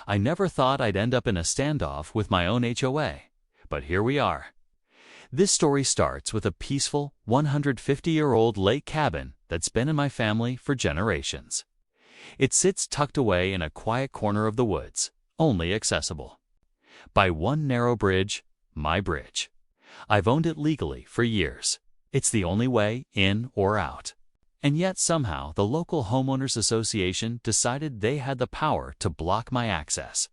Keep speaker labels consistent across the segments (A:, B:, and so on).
A: I never thought I'd end up in a standoff with my own HOA, but here we are. This story starts with a peaceful, 150-year-old lake cabin that's been in my family for generations. It sits tucked away in a quiet corner of the woods, only accessible by one narrow bridge, my bridge. I've owned it legally for years. It's the only way in or out. And yet somehow the local homeowners association decided they had the power to block my access.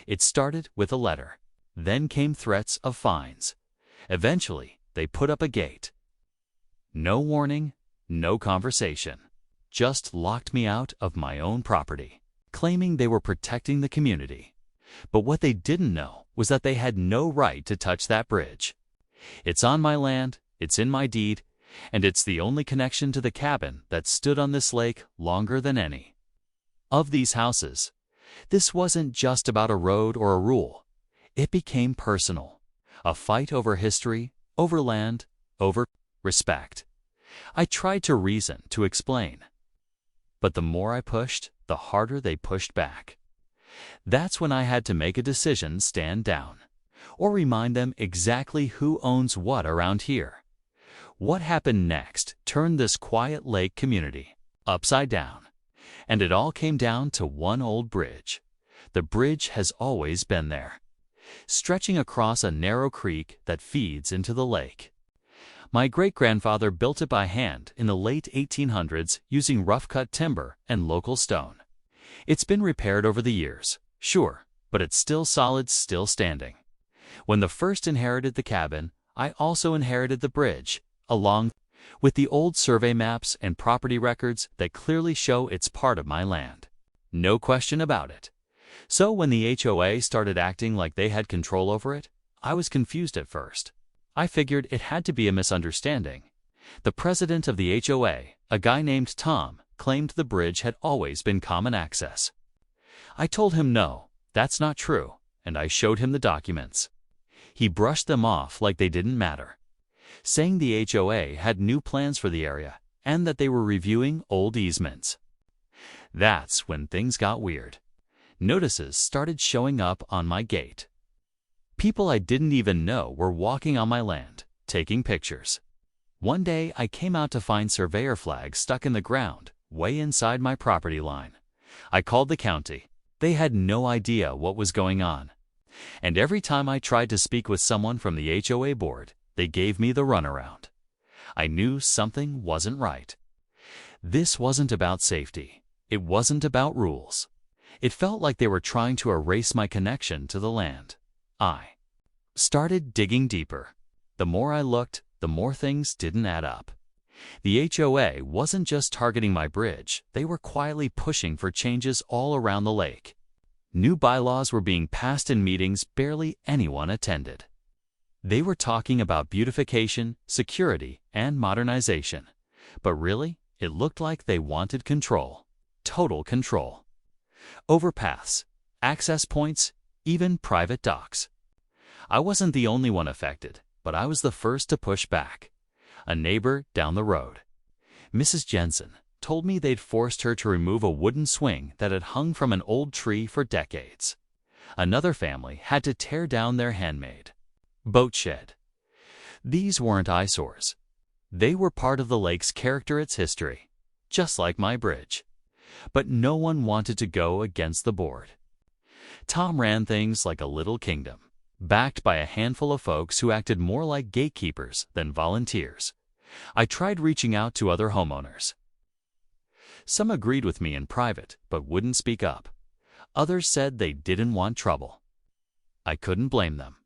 A: It started with a letter. Then came threats of fines. Eventually, they put up a gate. No warning, no conversation. Just locked me out of my own property, claiming they were protecting the community. But what they didn't know was that they had no right to touch that bridge. It's on my land, it's in my deed, and it's the only connection to the cabin that stood on this lake longer than any. Of these houses, this wasn't just about a road or a rule. It became personal. A fight over history, over land, over respect. I tried to reason, to explain. But the more I pushed, the harder they pushed back. That's when I had to make a decision: stand down, or remind them exactly who owns what around here. What happened next turned this quiet lake community upside down, and it all came down to one old bridge. The bridge has always been there, stretching across a narrow creek that feeds into the lake. My great-grandfather built it by hand in the late 1800s using rough-cut timber and local stone. It's been repaired over the years, sure, but it's still solid, still standing. When the first inherited the cabin, I also inherited the bridge, along with the old survey maps and property records that clearly show it's part of my land. No question about it. So when the HOA started acting like they had control over it, I was confused at first. I figured it had to be a misunderstanding. The president of the HOA, a guy named Tom, claimed the bridge had always been common access. I told him no, that's not true, and I showed him the documents. He brushed them off like they didn't matter, saying the HOA had new plans for the area and that they were reviewing old easements. That's when things got weird. Notices started showing up on my gate. People I didn't even know were walking on my land, taking pictures. One day I came out to find surveyor flags stuck in the ground, way inside my property line. I called the county. They had no idea what was going on. And every time I tried to speak with someone from the HOA board, they gave me the runaround. I knew something wasn't right. This wasn't about safety. It wasn't about rules. It felt like they were trying to erase my connection to the land. I started digging deeper. The more I looked, the more things didn't add up. The HOA wasn't just targeting my bridge, they were quietly pushing for changes all around the lake. New bylaws were being passed in meetings barely anyone attended. They were talking about beautification, security, and modernization. But really, it looked like they wanted control. Total control. Overpaths, access points, even private docks. I wasn't the only one affected, but I was the first to push back. A neighbor down the road, Mrs. Jensen, told me they'd forced her to remove a wooden swing that had hung from an old tree for decades. Another family had to tear down their handmade boat shed. These weren't eyesores. They were part of the lake's character, its history, just like my bridge. But no one wanted to go against the board. Tom ran things like a little kingdom, backed by a handful of folks who acted more like gatekeepers than volunteers. I tried reaching out to other homeowners. Some agreed with me in private, but wouldn't speak up. Others said they didn't want trouble. I couldn't blame them.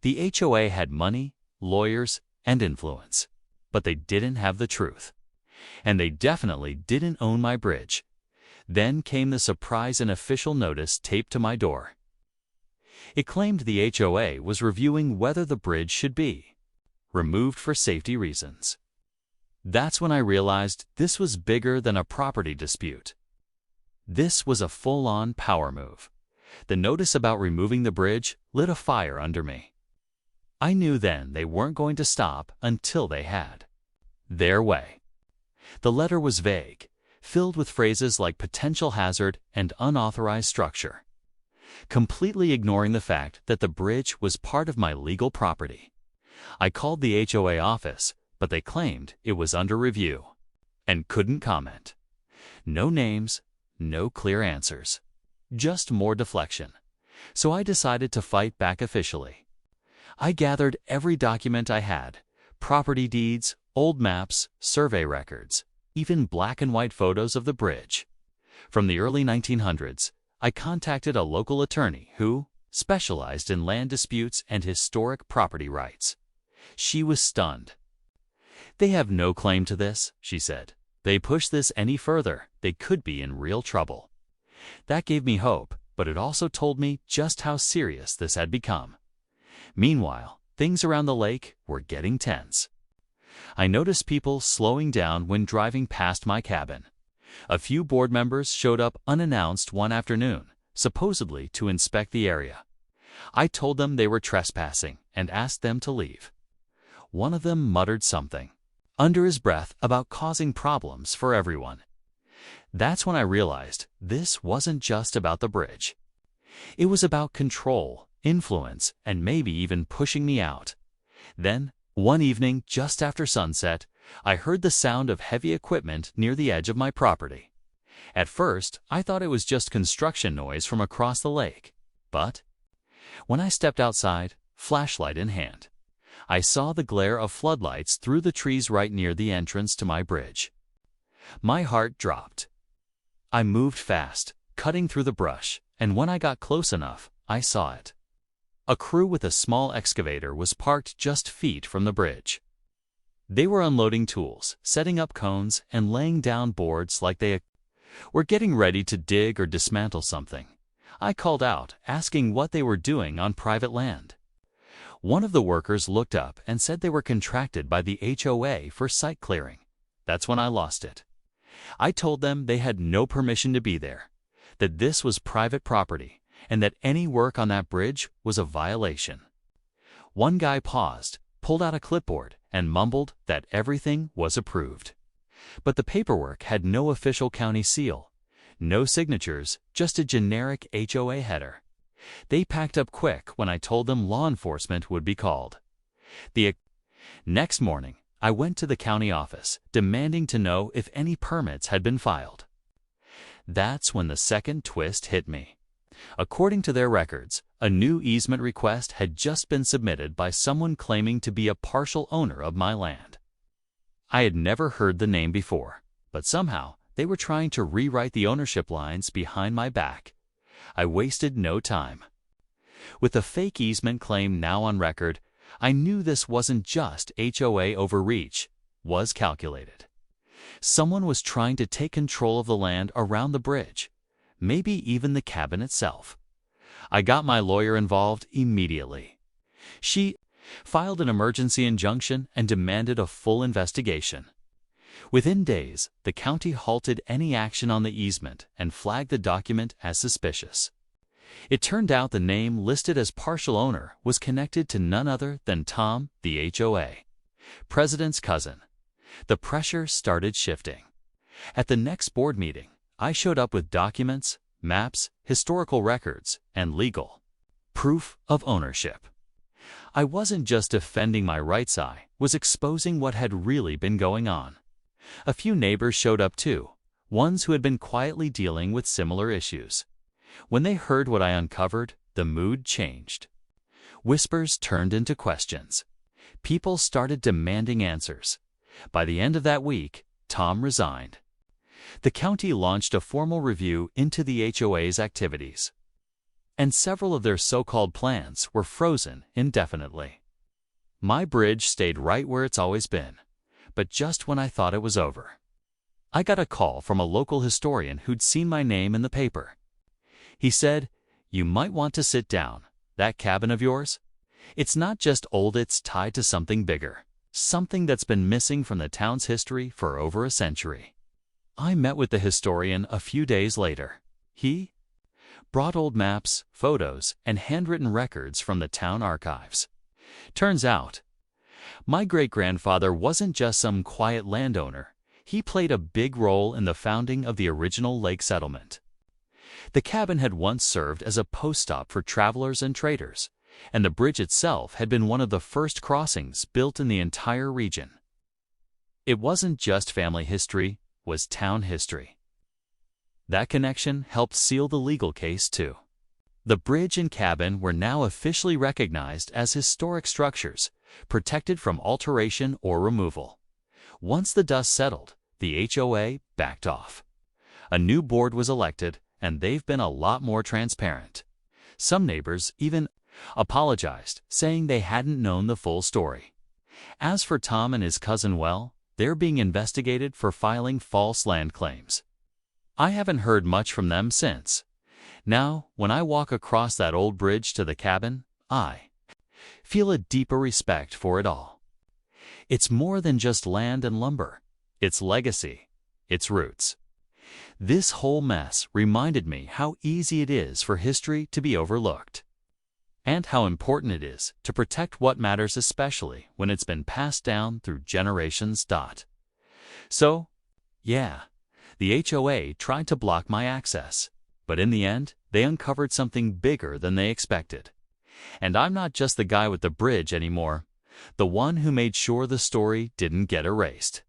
A: The HOA had money, lawyers, and influence, but they didn't have the truth. And they definitely didn't own my bridge. Then came the surprise: an official notice taped to my door. It claimed the HOA was reviewing whether the bridge should be removed for safety reasons. That's when I realized this was bigger than a property dispute. This was a full-on power move. The notice about removing the bridge lit a fire under me. I knew then they weren't going to stop until they had their way. The letter was vague, filled with phrases like potential hazard and unauthorized structure. completely ignoring the fact that the bridge was part of my legal property. I called the HOA office, but they claimed it was under review and couldn't comment. No names, no clear answers, just more deflection. So I decided to fight back officially. I gathered every document I had: property deeds, old maps, survey records, even black and white photos of the bridge. From the early 1900s, I contacted a local attorney who specialized in land disputes and historic property rights. She was stunned. "They have no claim to this," she said. "They push this any further, they could be in real trouble." That gave me hope, but it also told me just how serious this had become. Meanwhile, things around the lake were getting tense. I noticed people slowing down when driving past my cabin. A few board members showed up unannounced one afternoon, supposedly to inspect the area. I told them they were trespassing and asked them to leave. One of them muttered something under his breath about causing problems for everyone. That's when I realized this wasn't just about the bridge. It was about control, influence, and maybe even pushing me out. Then, one evening just after sunset, I heard the sound of heavy equipment near the edge of my property. At first, I thought it was just construction noise from across the lake. But when I stepped outside, flashlight in hand, I saw the glare of floodlights through the trees right near the entrance to my bridge. My heart dropped. I moved fast, cutting through the brush, and when I got close enough, I saw it. A crew with a small excavator was parked just feet from the bridge. They were unloading tools, setting up cones, and laying down boards like they were getting ready to dig or dismantle something. I called out, asking what they were doing on private land. One of the workers looked up and said they were contracted by the HOA for site clearing. That's when I lost it. I told them they had no permission to be there, that this was private property, and that any work on that bridge was a violation. One guy paused, pulled out a clipboard, and mumbled that everything was approved. But the paperwork had no official county seal, no signatures, just a generic HOA header. They packed up quick when I told them law enforcement would be called. The next morning, I went to the county office, demanding to know if any permits had been filed. That's when the second twist hit me. According to their records, a new easement request had just been submitted by someone claiming to be a partial owner of my land. I had never heard the name before, but somehow they were trying to rewrite the ownership lines behind my back. I wasted no time. With the fake easement claim now on record, I knew this wasn't just HOA overreach, was calculated. Someone was trying to take control of the land around the bridge, maybe even the cabin itself. I got my lawyer involved immediately. She filed an emergency injunction and demanded a full investigation. Within days, the county halted any action on the easement and flagged the document as suspicious. It turned out the name listed as partial owner was connected to none other than Tom, the HOA, president's cousin. The pressure started shifting. At the next board meeting, I showed up with documents, maps, historical records, and legal proof of ownership. I wasn't just defending my rights, I was exposing what had really been going on. A few neighbors showed up too, ones who had been quietly dealing with similar issues. When they heard what I uncovered, the mood changed. Whispers turned into questions. People started demanding answers. By the end of that week, Tom resigned. The county launched a formal review into the HOA's activities, and several of their so-called plans were frozen indefinitely. My bridge stayed right where it's always been, but just when I thought it was over. I got a call from a local historian who'd seen my name in the paper. He said, "You might want to sit down. That cabin of yours? It's not just old, it's tied to something bigger, something that's been missing from the town's history for over a century." I met with the historian a few days later. He brought old maps, photos, and handwritten records from the town archives. Turns out, my great-grandfather wasn't just some quiet landowner. He played a big role in the founding of the original lake settlement. The cabin had once served as a post stop for travelers and traders, and the bridge itself had been one of the first crossings built in the entire region. It wasn't just family history, it was town history. That connection helped seal the legal case too. The bridge and cabin were now officially recognized as historic structures, protected from alteration or removal. Once the dust settled, the HOA backed off. A new board was elected, and they've been a lot more transparent. Some neighbors even apologized, saying they hadn't known the full story. As for Tom and his cousin, well, they're being investigated for filing false land claims. I haven't heard much from them since. Now, when I walk across that old bridge to the cabin, I feel a deeper respect for it all. It's more than just land and lumber. It's legacy, its roots. This whole mess reminded me how easy it is for history to be overlooked, and how important it is to protect what matters, especially when it's been passed down through generations. So, yeah, the HOA tried to block my access, but in the end, they uncovered something bigger than they expected. And I'm not just the guy with the bridge anymore, the one who made sure the story didn't get erased.